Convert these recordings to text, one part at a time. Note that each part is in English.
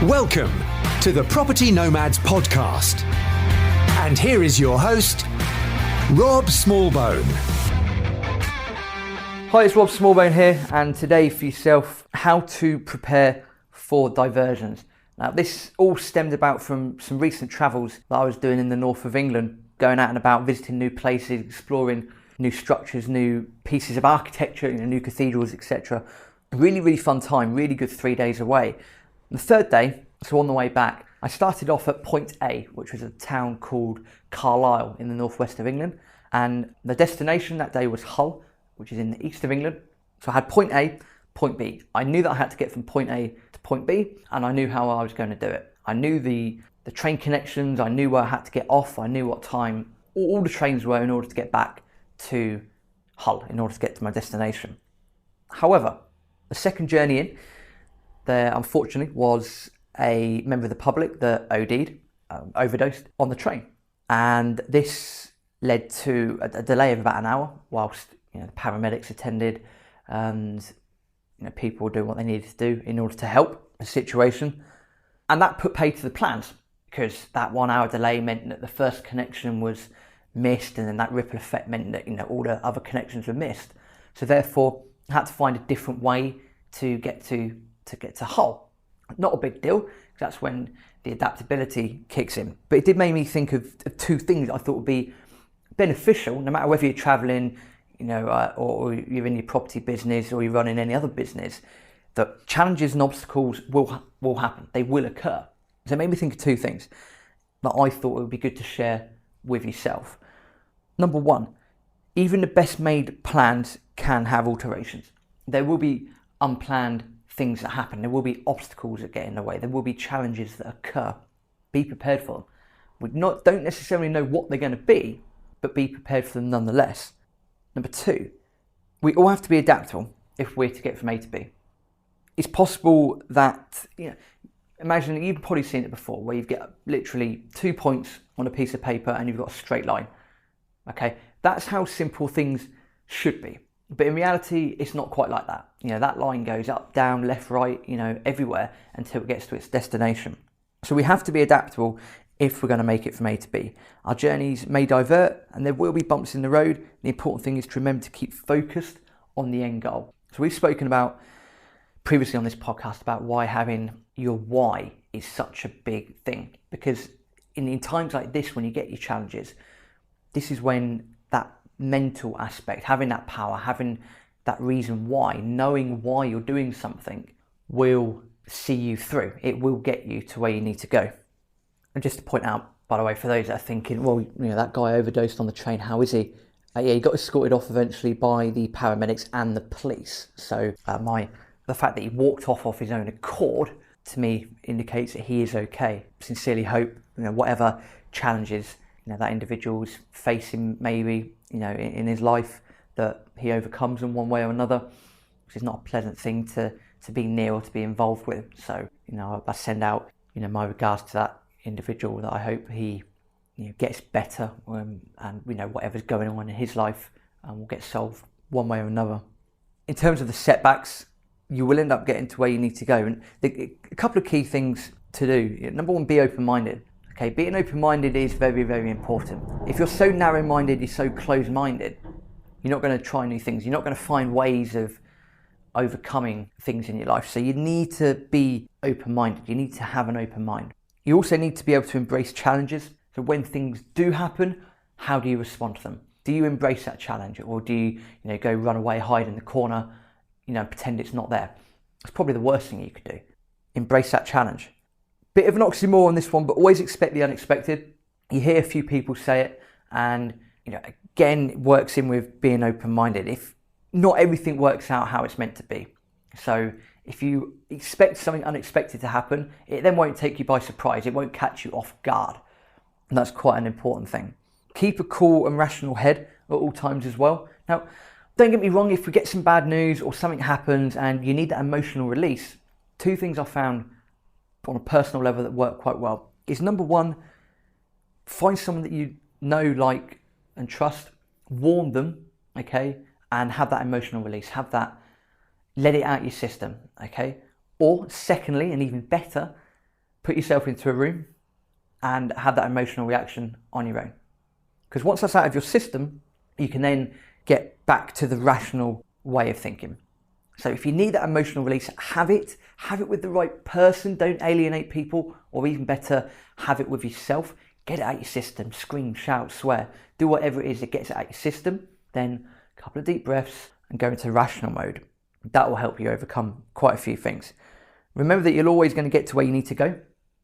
Welcome to the Property Nomads podcast. And here is your host, Rob Smallbone. Hi, it's Rob Smallbone here, and today for yourself, how to prepare for diversions. Now, this all stemmed about from some recent travels that I was doing in the north of England, going out and about, visiting new places, exploring new structures, new pieces of architecture, new cathedrals, etc. Really fun time, really good 3 days away. The third day, so on the way back, I started off at Point A, which was a town called Carlisle in the northwest of England. And the destination that day was Hull, which is in the east of England. So I had Point A, Point B. I knew that I had to get from Point A to Point B, and I knew how I was going to do it. I knew the train connections, I knew where I had to get off, I knew what time all the trains were in order to get back to Hull, in order to get to my destination. However, the second journey in, there unfortunately was a member of the public that overdosed on the train. And this led to a delay of about an hour whilst the paramedics attended and people were doing what they needed to do in order to help the situation. And that put paid to the plans, because that 1 hour delay meant that the first connection was missed, and then that ripple effect meant that all the other connections were missed. So therefore I had to find a different way to get to Hull. Not a big deal, because that's when the adaptability kicks in. But it did make me think of two things I thought would be beneficial, no matter whether you're travelling, or you're in your property business or you're running any other business, that challenges and obstacles will happen. They will occur. So it made me think of two things that I thought it would be good to share with yourself. Number one, even the best made plans can have alterations. There will be unplanned things that happen. There will be obstacles that get in the way. There will be challenges that occur. Be prepared for them. We don't necessarily know what they're going to be, but be prepared for them nonetheless. Number two, we all have to be adaptable if we're to get from A to B. It's possible that, imagine, you've probably seen it before, where you've got literally 2 points on a piece of paper and you've got a straight line. Okay, that's how simple things should be. But in reality, it's not quite like that. That line goes up, down, left, right, everywhere until it gets to its destination. So we have to be adaptable if we're going to make it from A to B. Our journeys may divert and there will be bumps in the road. The important thing is to remember to keep focused on the end goal. So we've spoken about previously on this podcast about why having your why is such a big thing. Because in times like this, when you get your challenges, this is when that mental aspect, having that power, having that reason why, knowing why you're doing something, will see you through. It will get you to where you need to go. And just to point out, by the way, for those that are thinking, well, that guy overdosed on the train, how is he? He got escorted off eventually by the paramedics and the police. So the fact that he walked off his own accord, to me, indicates that he is okay. Sincerely hope, whatever challenges that individual's facing maybe, in his life, that he overcomes them one way or another, which is not a pleasant thing to be near or to be involved with. So, I send out, my regards to that individual, that I hope he gets better, and whatever's going on in his life will get solved one way or another. In terms of the setbacks, you will end up getting to where you need to go. And a couple of key things to do. Number one, be open-minded. Okay, being open-minded is very, very important. If you're so narrow-minded, you're so closed-minded, you're not going to try new things. You're not going to find ways of overcoming things in your life. So you need to be open-minded. You need to have an open mind. You also need to be able to embrace challenges. So when things do happen, how do you respond to them? Do you embrace that challenge, or do you, go run away, hide in the corner, pretend it's not there? It's probably the worst thing you could do. Embrace that challenge. Bit of an oxymoron on this one, but always expect the unexpected. You hear a few people say it, and again, it works in with being open-minded. If not everything works out how it's meant to be. So if you expect something unexpected to happen, it then won't take you by surprise. It won't catch you off guard. And that's quite an important thing. Keep a cool and rational head at all times as well. Now, don't get me wrong, if we get some bad news or something happens and you need that emotional release, two things I found on a personal level that work quite well is, number one, find someone that you know, like, and trust, warn them, okay, and have that emotional release, have that, let it out your system, okay? Or secondly, and even better, put yourself into a room and have that emotional reaction on your own. Because once that's out of your system, you can then get back to the rational way of thinking. So if you need that emotional release, have it with the right person. Don't alienate people, or even better, have it with yourself. Get it out your system, scream, shout, swear, do whatever it is that gets it out your system. Then a couple of deep breaths and go into rational mode. That will help you overcome quite a few things. Remember that you're always going to get to where you need to go.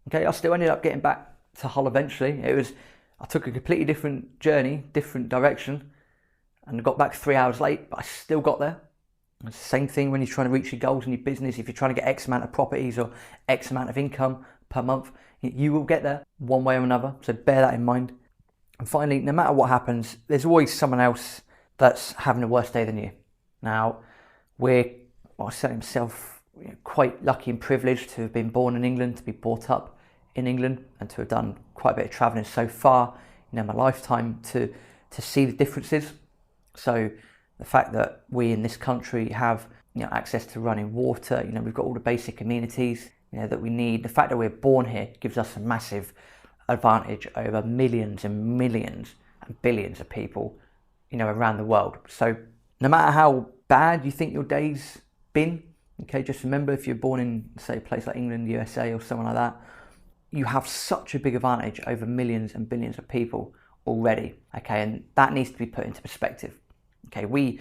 Okay, I still ended up getting back to Hull eventually. I took a completely different journey, different direction, and I got back 3 hours late, but I still got there. It's the same thing when you're trying to reach your goals in your business. If you're trying to get X amount of properties or X amount of income per month, you will get there one way or another. So bear that in mind. And finally, no matter what happens, there's always someone else that's having a worse day than you. Now, I say myself, quite lucky and privileged to have been born in England, to be brought up in England, and to have done quite a bit of travelling so far in my lifetime to see the differences. So the fact that we in this country have access to running water, we've got all the basic amenities that we need. The fact that we're born here gives us a massive advantage over millions and millions and billions of people around the world. So no matter how bad you think your day's been, okay, just remember, if you're born in, say, a place like England, USA or something like that, you have such a big advantage over millions and billions of people already, okay, and that needs to be put into perspective. Okay, we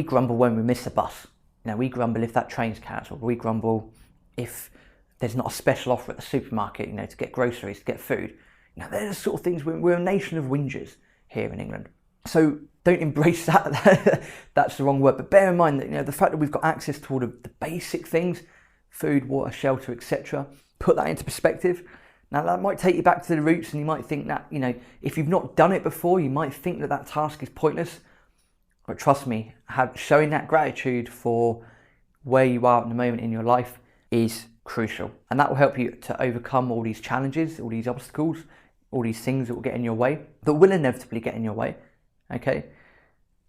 grumble when we miss a bus. We grumble if that train's cancelled. We grumble if there's not a special offer at the supermarket, to get groceries, to get food. They're the sort of things. We're a nation of whingers here in England. So don't embrace that. That's the wrong word. But bear in mind that the fact that we've got access to all of the basic things, food, water, shelter, etc. Put that into perspective. Now that might take you back to the roots, and you might think that if you've not done it before, you might think that task is pointless. But trust me, showing that gratitude for where you are at the moment in your life is crucial. And that will help you to overcome all these challenges, all these obstacles, all these things that will get in your way, that will inevitably get in your way, okay?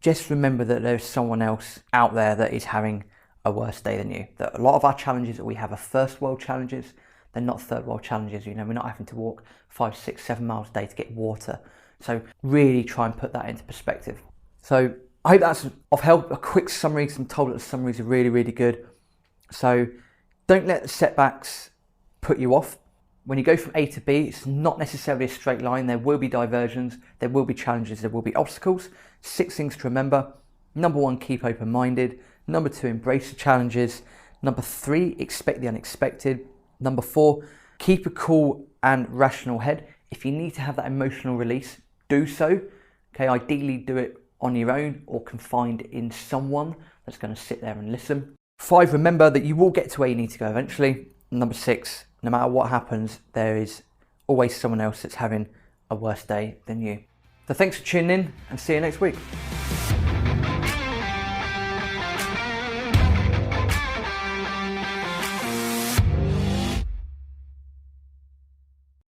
Just remember that there's someone else out there that is having a worse day than you. That a lot of our challenges that we have are first world challenges. They're not third world challenges. We're not having to walk 5, 6, 7 miles a day to get water. So really try and put that into perspective. So I hope that's of help. A quick summary. I'm told that the summaries are really, really good. So don't let the setbacks put you off. When you go from A to B, it's not necessarily a straight line. There will be diversions, there will be challenges, there will be obstacles. 6 things to remember. Number 1, keep open-minded. Number 2, embrace the challenges. Number 3, expect the unexpected. Number 4, keep a cool and rational head. If you need to have that emotional release, do so. Okay, ideally do it on your own or confined in someone that's going to sit there and listen. 5, remember that you will get to where you need to go eventually. Number 6, no matter what happens, there is always someone else that's having a worse day than you. So thanks for tuning in, and see you next week.